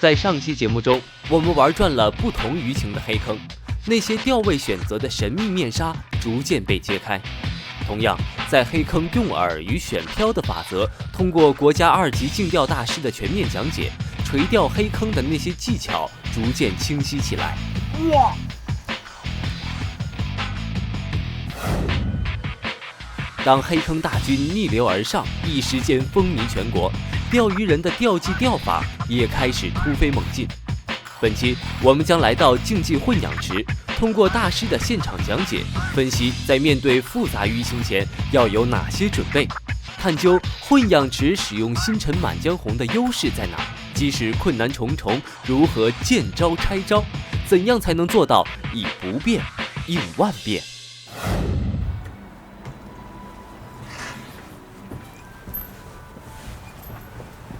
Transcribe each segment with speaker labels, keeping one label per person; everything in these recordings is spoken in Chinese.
Speaker 1: 在上期节目中，我们玩转了不同舆情的黑坑，那些钓位选择的神秘面纱逐渐被揭开。同样，在黑坑用饵与选漂的法则，通过国家2级竞钓大师的全面讲解，垂钓黑坑的那些技巧逐渐清晰起来。哇！当黑坑大军逆流而上，一时间风靡全国，钓鱼人的钓技钓法也开始突飞猛进。本期我们将来到竞技混养池，通过大师的现场讲解，分析在面对复杂舆情前要有哪些准备，探究混养池使用星辰满江红的优势在哪，即使困难重重，如何见招拆招，怎样才能做到以不变应万变。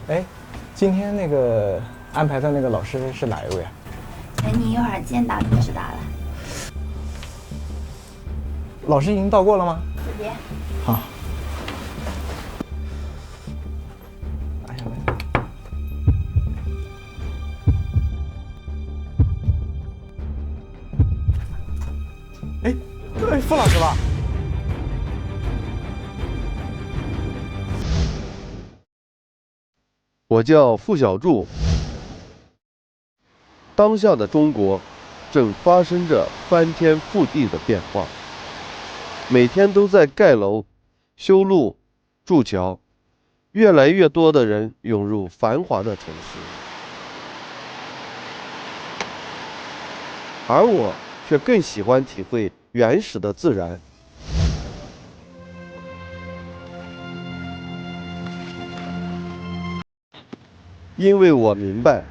Speaker 2: 哎，今天那个安排的那个老师是哪一位啊？
Speaker 3: 等你一会儿见到就知道了。
Speaker 2: 老师已经到过了吗？
Speaker 3: 这边。
Speaker 2: 好。拿下来。哎，傅老师吧？
Speaker 4: 我叫傅小柱。当下的中国正发生着翻天覆地的变化，每天都在盖楼、修路、筑桥，越来越多的人涌入繁华的城市，而我却更喜欢体会原始的自然。因为我明白，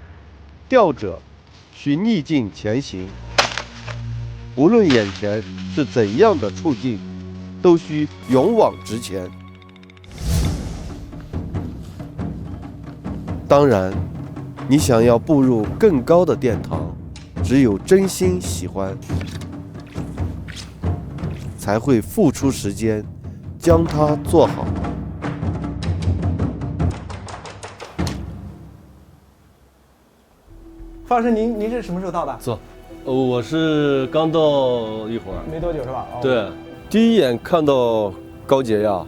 Speaker 4: 钓者需逆境前行，无论眼前是怎样的处境，都需勇往直前。当然，你想要步入更高的殿堂，只有真心喜欢，才会付出时间将它做好。
Speaker 2: 傅老师，您是什么时候到的？
Speaker 5: 走，我是刚到一会儿，
Speaker 2: 没多久是吧？哦、
Speaker 5: 对，第一眼看到高杰呀，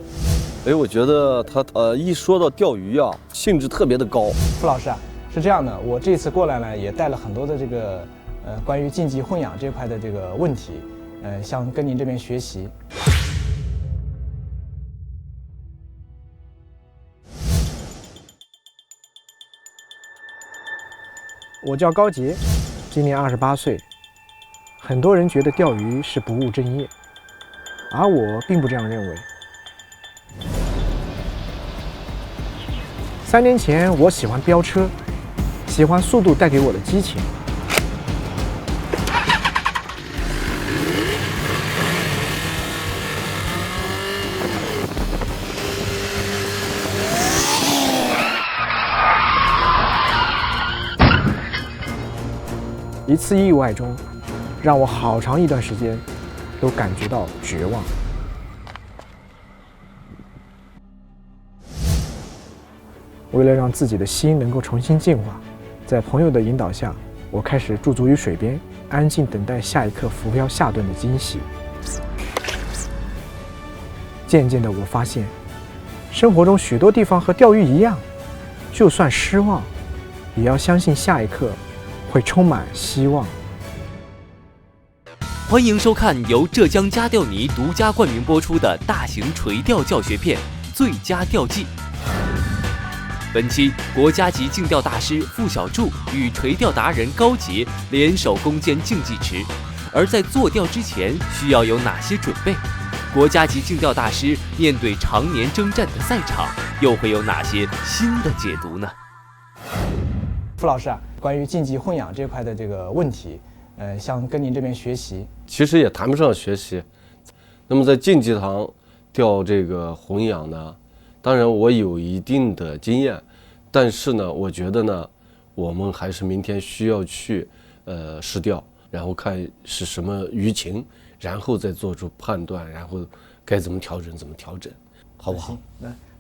Speaker 5: 哎，我觉得他一说到钓鱼呀，兴致特别的高。
Speaker 2: 傅老师啊，是这样的，我这次过来呢，也带了很多的这个关于竞技混养这块的这个问题，想跟您这边学习。我叫高杰，今年28岁。很多人觉得钓鱼是不务正业，而我并不这样认为。3年前，我喜欢飙车，喜欢速度带给我的激情。一次意外中，让我好长一段时间都感觉到绝望。为了让自己的心能够重新净化，在朋友的引导下，我开始驻足于水边，安静等待下一刻浮漂下顿的惊喜。渐渐的，我发现，生活中许多地方和钓鱼一样，就算失望，也要相信下一刻会充满希望。
Speaker 1: 欢迎收看由浙江家钓泥独家冠名播出的大型垂钓教学片《最佳钓技》。本期国家级竞钓大师傅小柱与垂钓达人高杰联手攻坚竞技池，而在做钓之前需要有哪些准备？国家级竞钓大师面对常年征战的赛场，又会有哪些新的解读呢？
Speaker 2: 傅老师啊，关于竞技混养这块的这个问题，想跟您这边学习。
Speaker 5: 其实也谈不上学习。那么在竞技堂钓这个混养呢，当然我有一定的经验，但是呢，我觉得呢，我们还是明天需要去试钓，然后看是什么舆情，然后再做出判断，然后该怎么调整，好不好？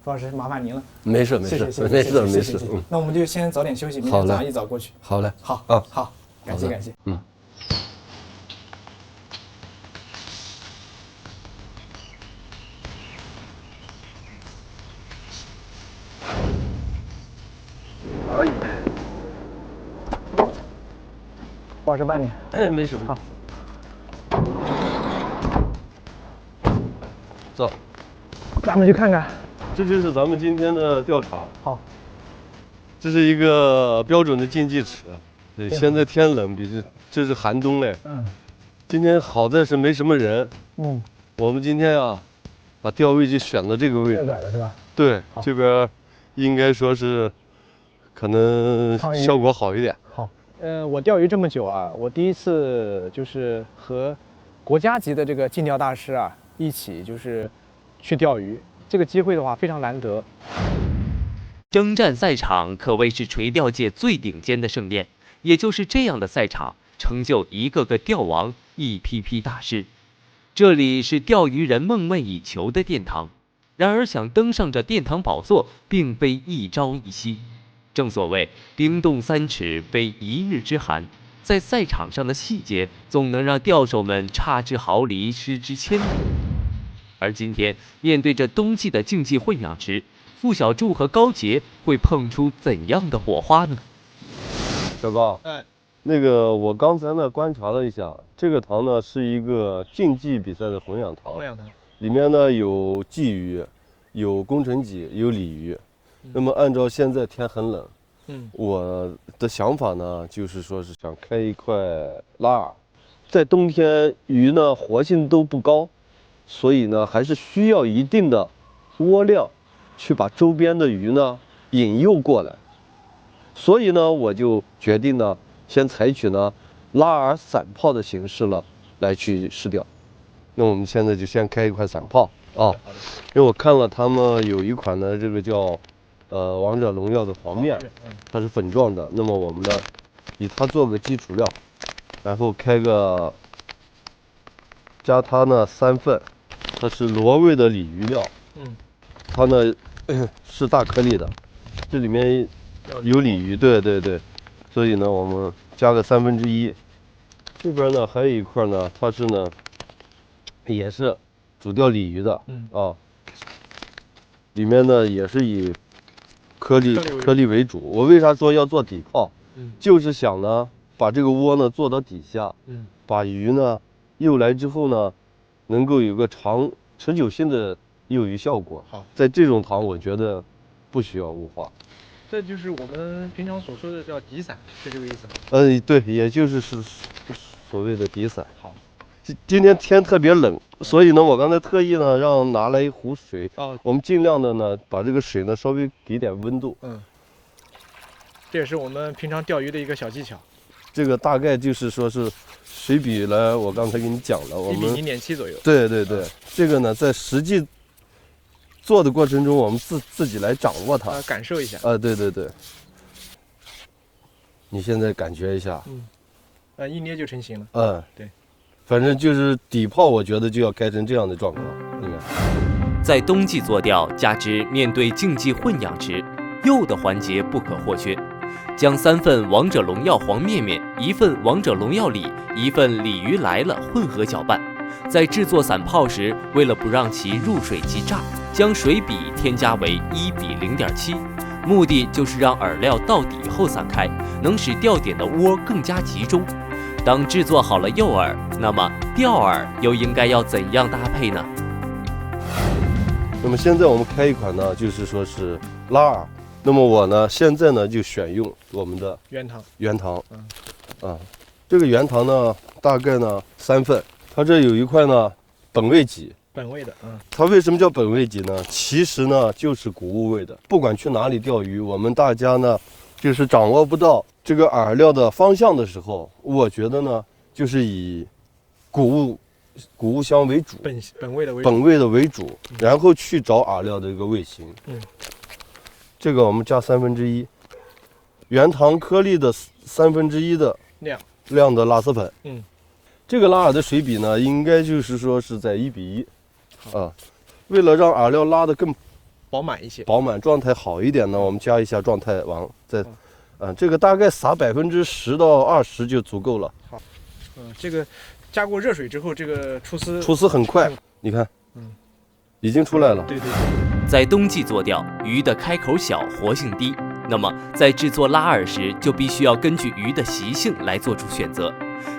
Speaker 2: 傅老师麻烦您了。
Speaker 5: 没事没事没事没事。
Speaker 2: 那我们就先早点休息，明天早上一早过去。
Speaker 5: 好嘞。
Speaker 2: 好
Speaker 5: 啊，
Speaker 2: 好，感谢感谢。不好意思，慢点。
Speaker 5: 哎，没事。好。走，
Speaker 2: 咱们去看看。
Speaker 4: 这就是咱们今天的调查。
Speaker 2: 好。
Speaker 4: 这是一个标准的竞技池。对，现在天冷，这是寒冬嘞。今天好在是没什么人。我们今天啊，把钓位就选到这个位置。
Speaker 2: 的是吧？
Speaker 4: 对，这边应该说是可能效果好一点。
Speaker 2: 好。我钓鱼这么久啊，我第一次就是和国家级的这个竞钓大师啊一起就是去钓鱼，这个机会的话非常难得。
Speaker 1: 征战赛场可谓是垂钓界最顶尖的盛宴，也就是这样的赛场，成就一个个钓王，一批批大师。这里是钓鱼人梦寐以求的殿堂，然而想登上这殿堂宝座，并非一朝一夕。正所谓冰冻3尺，非一日之寒。在赛场上的细节，总能让钓手们差之毫厘，失之千里。而今天面对着冬季的竞技混养池，付小柱和高杰会碰出怎样的火花呢？
Speaker 4: 小高，那个我刚才呢观察了一下，这个塘呢是一个竞技比赛的混养塘，里面呢有鲫鱼，有工程鲫，有鲤鱼。那么按照现在天很冷，我的想法呢就是说是想开一块拉饵，在冬天鱼呢活性都不高，所以呢还是需要一定的窝量去把周边的鱼呢引诱过来，所以呢我就决定呢先采取呢拉饵散炮的形式了来去试钓。那我们现在就先开一块散炮啊，因为我看了他们有一款呢这个叫王者荣耀的黄面，它是粉状的，那么我们呢以它做个基础料，然后加它呢3份，它是螺味的鲤鱼料，它呢是大颗粒的，这里面有鲤鱼，对，所以呢我们加个1/3。这边呢还有一块呢，它是呢也是主钓鲤鱼的，里面呢也是以颗粒为主。我为啥说要做底炮？就是想呢把这个窝呢做到底下，把鱼呢诱来之后呢，能够有个持久性的诱鱼效果。好，在这种塘我觉得不需要雾化。
Speaker 2: 这就是我们平常所说的叫底伞，是这个意思吗？
Speaker 4: 对，也就是所谓的底伞。好，今天天特别冷，所以呢，我刚才特意呢让拿来一壶水，我们尽量的呢把这个水呢稍微给点温度。
Speaker 2: 这也是我们平常钓鱼的一个小技巧。
Speaker 4: 这个大概就是说是水比呢，我刚才给你讲了，我们
Speaker 2: 1比0.7左右。对，
Speaker 4: 这个呢在实际做的过程中，我们自己来掌握它，
Speaker 2: 感受一下。
Speaker 4: 对。你现在感觉一下，
Speaker 2: 一捏就成型了。对。
Speaker 4: 反正就是底炮，我觉得就要开成这样的状况。你看，
Speaker 1: 在冬季做钓，加之面对竞技混养池，诱的环节不可或缺。将3份王者荣耀黄面面、1份王者荣耀鲤、1份鲤鱼来了混合搅拌。在制作散炮时，为了不让其入水即炸，将水比添加为1比0.7，目的就是让饵料到底后散开，能使钓点的窝更加集中。当制作好了诱饵，那么钓饵又应该要怎样搭配呢？
Speaker 4: 那么现在我们开一款呢，就是说是拉饵。那么我呢，现在呢就选用我们的圆塘，这个圆塘呢大概呢3份，它这有一块呢本味鲫，
Speaker 2: 本味的，
Speaker 4: 它为什么叫本味鲫呢？其实呢就是谷物味的。不管去哪里钓鱼，我们大家呢就是掌握不到这个饵料的方向的时候，我觉得呢就是以谷物香为主，
Speaker 2: 本味的
Speaker 4: 为主，然后去找饵料的一个味型。这个我们加1/3，原糖颗粒的1/3的量的拉丝粉。这个拉饵的水比呢，应该就是说是在1比1。为了让饵料拉得更
Speaker 2: 饱满一些。
Speaker 5: 饱满状态好一点呢，我们加一下状态王，这个大概撒10%到20%就足够了。
Speaker 2: 好，这个加过热水之后，这个出
Speaker 5: 丝很快，你看，已经出来了。
Speaker 2: 对。
Speaker 1: 在冬季做钓，鱼的开口小，活性低，那么在制作拉饵时，就必须要根据鱼的习性来做出选择，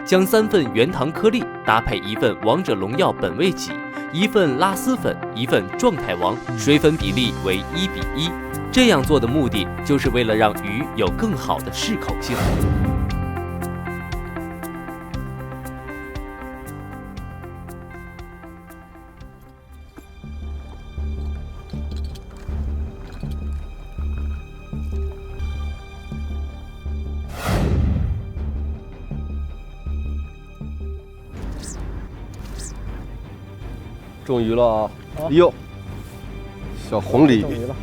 Speaker 1: 将3份原糖颗粒搭配1份王者荣耀本味麂、1份拉丝粉、1份状态王，水粉比例为1:1。这样做的目的就是为了让鱼有更好的适口性。
Speaker 5: 中鱼了啊！哟，小红鲤。
Speaker 2: 中鱼了。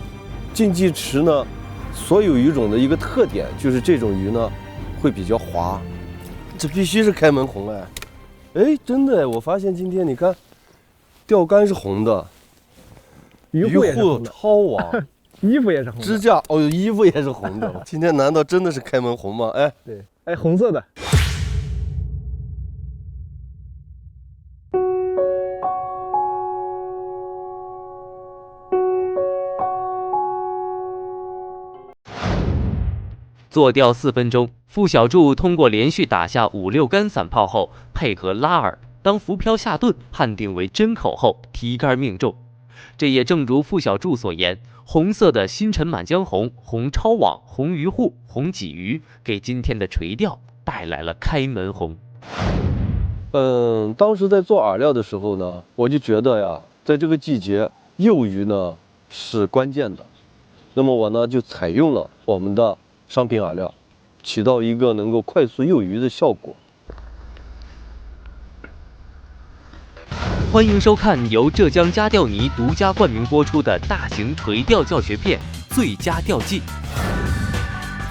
Speaker 5: 竞技池呢，所有鱼种的一个特点就是这种鱼呢会比较滑，这必须是开门红哎，真的我发现今天你看，钓竿是红的，
Speaker 2: 鱼护
Speaker 5: 超网，
Speaker 2: 衣服也是红的，
Speaker 5: 支架衣服也是红的。今天难道真的是开门红吗？
Speaker 2: 对，红色的。
Speaker 1: 做钓4分钟，付小柱通过连续打下5、6杆散炮后，配合拉饵，当浮漂下顿，判定为针口后，提竿命中。这也正如付小柱所言，红色的星辰满江红、红超网、红鱼护、红鲫鱼，给今天的垂钓带来了开门红。
Speaker 5: 当时在做饵料的时候呢，我就觉得呀，在这个季节，幼鱼呢是关键的。那么我呢就采用了我们的商品饵料，起到一个能够快速幼鱼的效果。
Speaker 1: 欢迎收看由浙江家钓泥独家冠名播出的大型垂钓教学片《最佳钓技》。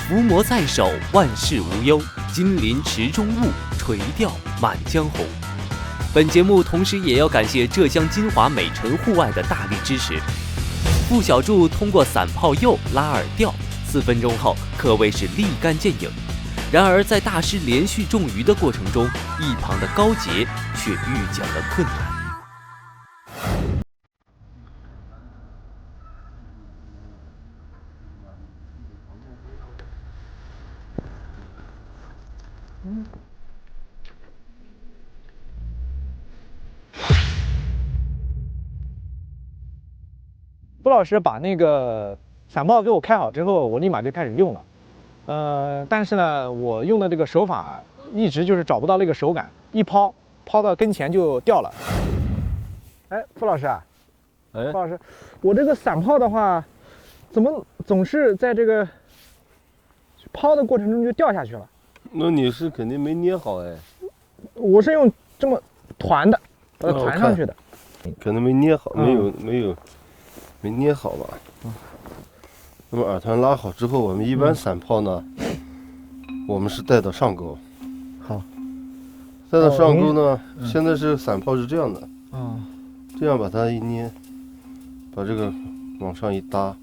Speaker 1: 伏魔在手，万事无忧；金鳞池中物，垂钓满江红。本节目同时也要感谢浙江金华美辰户外的大力支持。付小柱通过散炮诱拉饵钓，4分钟后可谓是立竿见影。然而在大师连续中鱼的过程中，一旁的高杰却遇见了困难。
Speaker 2: 布老师把那个散炮给我开好之后，我立马就开始用了。但是呢，我用的这个手法一直就是找不到那个手感，一抛到跟前就掉了。哎，付老师啊，付老师，我这个散炮的话，怎么总是在这个抛的过程中就掉下去了？
Speaker 5: 那你是肯定没捏好
Speaker 2: 我是用这么团的，把它团上去的。
Speaker 5: 可能没捏好，没捏好吧。那么饵团拉好之后，我们一般散炮呢，我们是带到上钩。
Speaker 2: 好，
Speaker 5: 带到上钩呢，现在是散炮是这样的。这样把它一捏，把这个往上一搭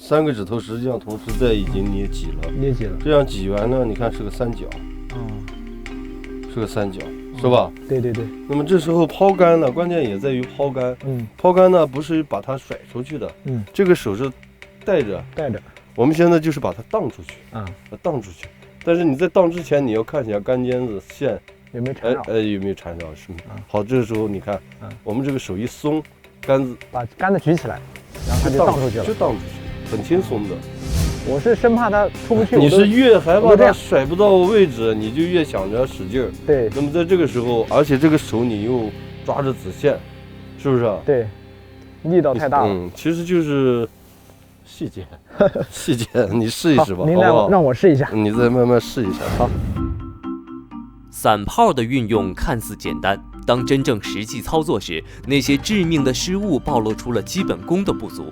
Speaker 5: ，3个指头实际上同时在已经捏紧了。这样挤完呢，你看是个三角。是个三角。是吧？
Speaker 2: 对。
Speaker 5: 那么这时候抛竿呢，关键也在于抛竿。抛竿呢不是把它甩出去的。这个手是带着。我们现在就是把它荡出去。荡出去。但是你在荡之前，你要看一下竿尖子线
Speaker 2: 有没有缠绕。
Speaker 5: 有没有缠绕？是吗？好，这个时候你看，我们这个手一松，竿子
Speaker 2: 把竿子举起来，然后它就荡出去了。
Speaker 5: 就荡出去，很轻松的。
Speaker 2: 我是生怕它出不去。
Speaker 5: 你是越害怕它甩不到位置，你就越想着使劲儿。
Speaker 2: 对。
Speaker 5: 那么在这个时候，而且这个手你又抓着子线，是不是啊？
Speaker 2: 对，力道太大了。
Speaker 5: 其实就是细节，你试一试吧。
Speaker 2: 您来，让我试一下。
Speaker 5: 你再慢慢试一下。
Speaker 2: 好。
Speaker 1: 散炮的运用看似简单，当真正实际操作时，那些致命的失误暴露出了基本功的不足。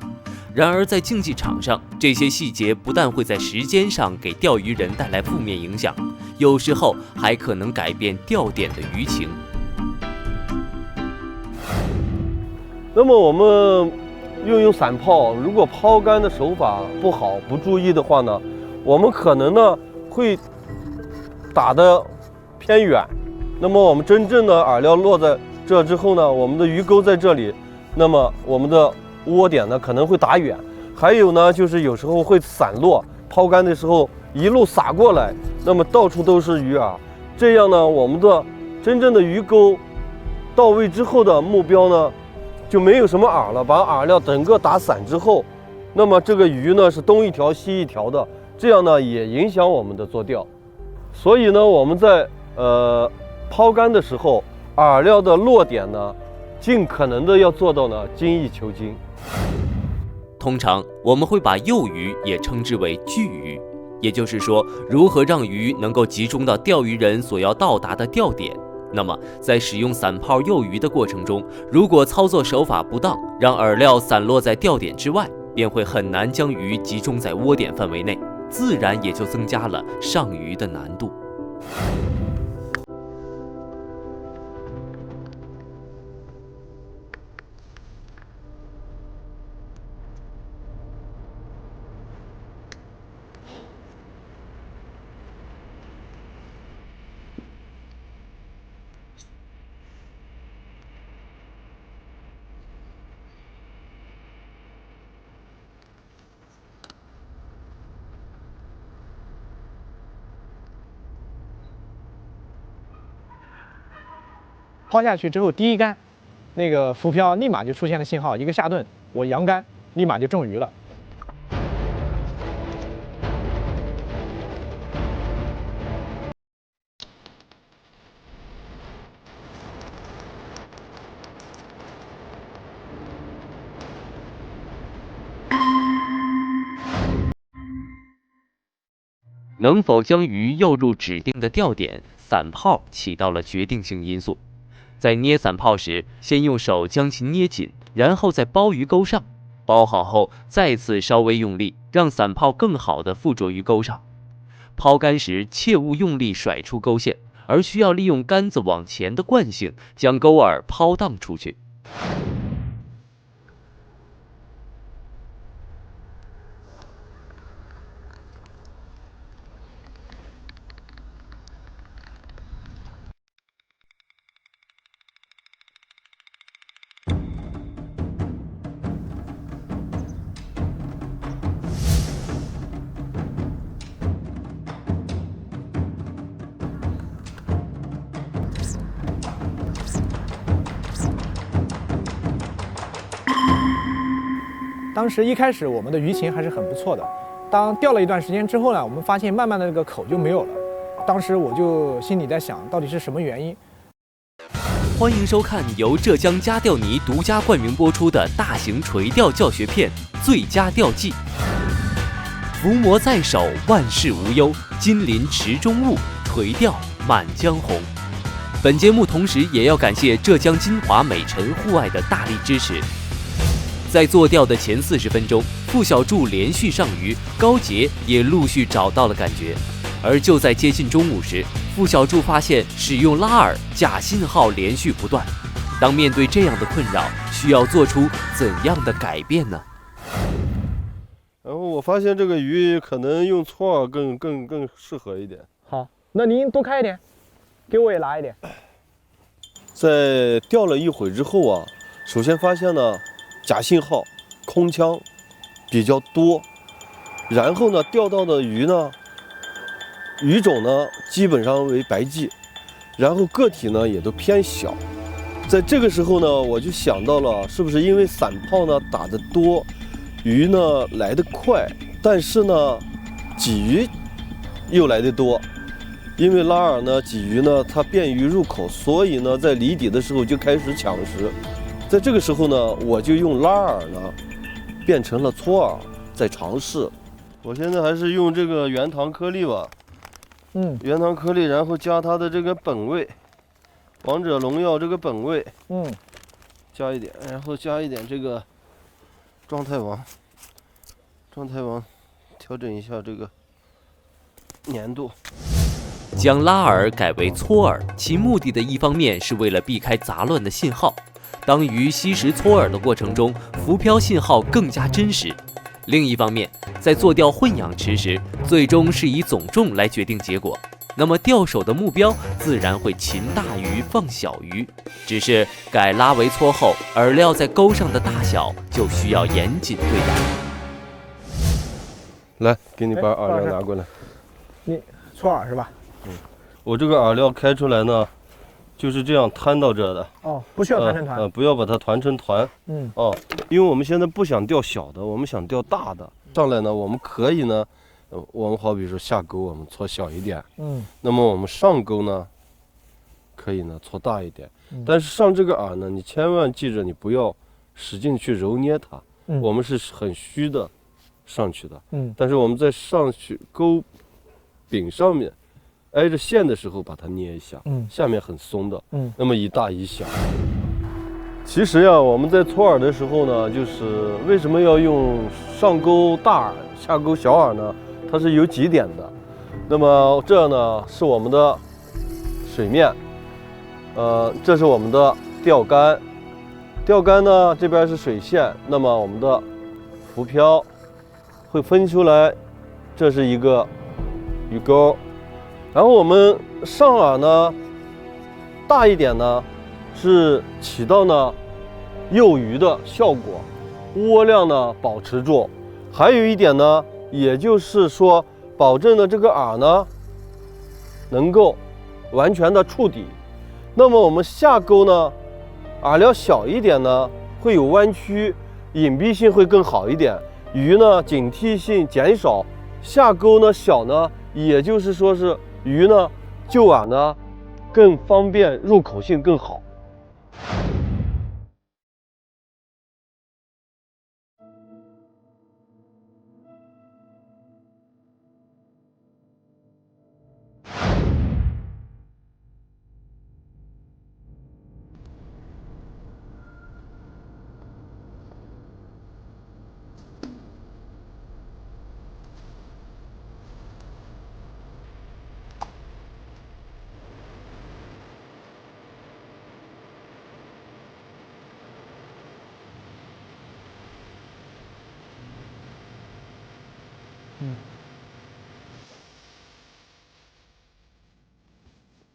Speaker 1: 然而在竞技场上，这些细节不但会在时间上给钓鱼人带来负面影响，有时候还可能改变钓点的鱼情。
Speaker 5: 那么我们用散炮，如果抛竿的手法不好、不注意的话呢，我们可能呢会打得偏远。那么我们真正的饵料落在这之后呢，我们的鱼钩在这里，那么我们的窝点呢可能会打远。还有呢，就是有时候会散落，抛竿的时候一路撒过来，那么到处都是鱼饵。这样呢，我们的真正的鱼钩到位之后的目标呢，就没有什么饵了。把饵料整个打散之后，那么这个鱼呢是东一条西一条的，这样呢也影响我们的做钓。所以呢，我们在抛竿的时候，饵料的落点呢，尽可能的要做到呢精益求精。
Speaker 1: 通常我们会把诱鱼也称之为聚鱼，也就是说，如何让鱼能够集中到钓鱼人所要到达的钓点。那么，在使用散炮诱鱼的过程中，如果操作手法不当，让饵料散落在钓点之外，便会很难将鱼集中在窝点范围内，自然也就增加了上鱼的难度。
Speaker 2: 抛下去之后，第一竿，那个浮漂立马就出现了信号，一个下顿，我扬竿，立马就中鱼了。
Speaker 1: 能否将鱼诱入指定的钓点，散炮起到了决定性因素。在捏散炮时，先用手将其捏紧，然后再包鱼钩上，包好后再次稍微用力，让散炮更好地附着于钩上。抛竿时切勿用力甩出钩线，而需要利用竿子往前的惯性，将钩饵抛荡出去。
Speaker 2: 当时一开始我们的鱼情还是很不错的，当钓了一段时间之后呢，我们发现慢慢的这个口就没有了。当时我就心里在想，到底是什么原因？
Speaker 1: 欢迎收看由浙江家钓泥独家冠名播出的大型垂钓教学片《最佳钓技》。伏魔在手，万事无忧；金鳞池中物，垂钓满江红。本节目同时也要感谢浙江金华美辰户外的大力支持。在做钓的前40分钟，付小柱连续上鱼，高杰也陆续找到了感觉。而就在接近中午时，付小柱发现使用拉饵假信号连续不断。当面对这样的困扰，需要做出怎样的改变呢？
Speaker 5: 然后我发现这个鱼可能用搓饵更适合一点。
Speaker 2: 好，那您多开一点，给我也拉一点。
Speaker 5: 在钓了一会之后啊，首先发现呢，假信号、空腔比较多，然后呢，钓到的鱼呢，鱼种呢基本上为白鲫，然后个体呢也都偏小。在这个时候呢，我就想到了，是不是因为散炮呢打得多，鱼呢来得快，但是呢，鲫鱼又来得多。因为拉饵呢，鲫鱼呢它便于入口，所以呢在离底的时候就开始抢食。在这个时候呢，我就用拉饵呢变成了搓饵，在尝试。我现在还是用这个原糖颗粒吧，原糖颗粒，然后加它的这个本味，王者荣耀这个本味，加一点，然后加一点这个状态王，调整一下这个粘度。
Speaker 1: 将拉饵改为搓饵，其目的的一方面是为了避开杂乱的信号，当鱼吸食搓饵的过程中，浮漂信号更加真实。另一方面，在做钓混养池时，最终是以总重来决定结果。那么钓手的目标自然会擒大鱼放小鱼，只是改拉围撮后，饵料在钩上的大小就需要严谨对待。
Speaker 5: 来，给你把饵料拿过来。
Speaker 2: 你搓饵是吧？
Speaker 5: 我这个饵料开出来呢，就是这样摊到这的。
Speaker 2: 哦，不需要团成团。
Speaker 5: 不要把它团成团。因为我们现在不想钓小的，我们想钓大的。上来呢，我们可以呢。我们好比说下钩，我们搓小一点，那么我们上钩呢，可以呢搓大一点，但是上这个饵呢，你千万记着，你不要使劲去揉捏它，我们是很虚的上去的，但是我们在上去钩柄上面挨着线的时候把它捏一下，下面很松的，那么一大一小。其实呀，我们在搓饵的时候呢，就是为什么要用上钩大饵，下钩小饵呢？它是有几点的，那么这呢是我们的水面，这是我们的钓竿，钓竿呢这边是水线，那么我们的浮漂会分出来，这是一个鱼钩，然后我们上饵呢大一点呢是起到呢诱鱼的效果，窝量呢保持住，还有一点呢。也就是说，保证了这个饵呢能够完全的触底。那么我们下钩呢，饵料小一点呢，会有弯曲，隐蔽性会更好一点，鱼呢警惕性减少。下钩呢小呢，也就是说是鱼呢就饵呢更方便，入口性更好。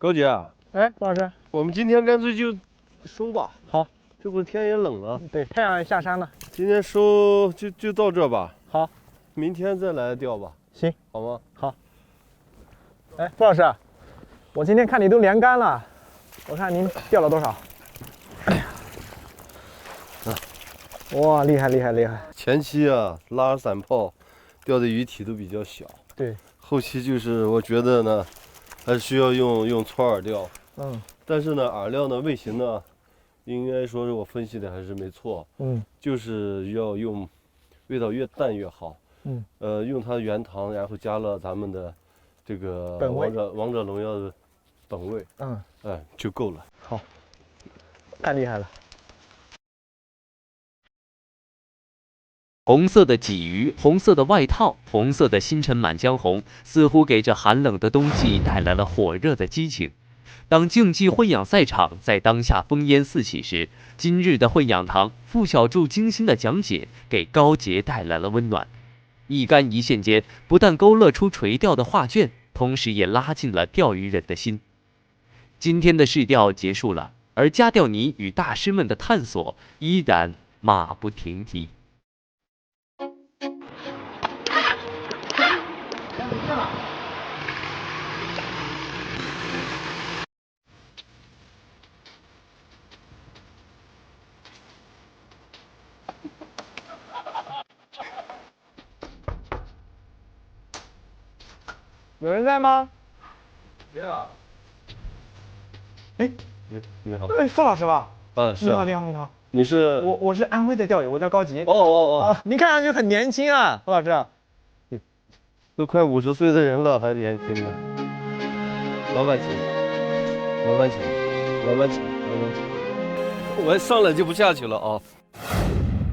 Speaker 5: 高姐，
Speaker 2: 哎，郭老师，
Speaker 5: 我们今天干脆就收吧。
Speaker 2: 好，
Speaker 5: 这不天也冷了。
Speaker 2: 对，太阳也下山了。
Speaker 5: 今天收就到这吧。
Speaker 2: 好，
Speaker 5: 明天再来钓吧。
Speaker 2: 行，
Speaker 5: 好吗？
Speaker 2: 好。哎，郭老师，我今天看你都连竿了，我看您钓了多少？哎呀，哇，厉害厉害厉害！
Speaker 5: 前期啊拉散炮，钓的鱼体都比较小。
Speaker 2: 对。
Speaker 5: 后期就是我觉得呢。还是需要用搓饵钓，但是呢，饵料呢，味型呢，应该说是我分析的还是没错，就是要用味道越淡越好，用它原糖，然后加了咱们的这个王者荣耀的本味，就够了。
Speaker 2: 好，太厉害了。
Speaker 1: 红色的鲫鱼，红色的外套，红色的星辰满江红，似乎给这寒冷的冬季带来了火热的激情。当竞技混养赛场在当下烽烟四起时，今日的混养堂傅小柱精心的讲解，给高杰带来了温暖。一竿一线间，不但勾勒出垂钓的画卷，同时也拉近了钓鱼人的心。今天的试钓结束了，而加钓尼与大师们的探索依然马不停蹄。
Speaker 2: 有人在吗？
Speaker 5: 别啊！
Speaker 2: 哎，
Speaker 5: 你好。
Speaker 2: 哎，傅老师吧？
Speaker 5: 是。
Speaker 2: 你好，你好，你好。
Speaker 5: 你是？
Speaker 2: 我是安徽的钓友，我叫高杰。
Speaker 5: 哦。
Speaker 2: 您看上去很年轻啊，傅老师。
Speaker 5: 都快50岁的人了，还年轻呢。老板请，老板请。我上来就不下去了啊。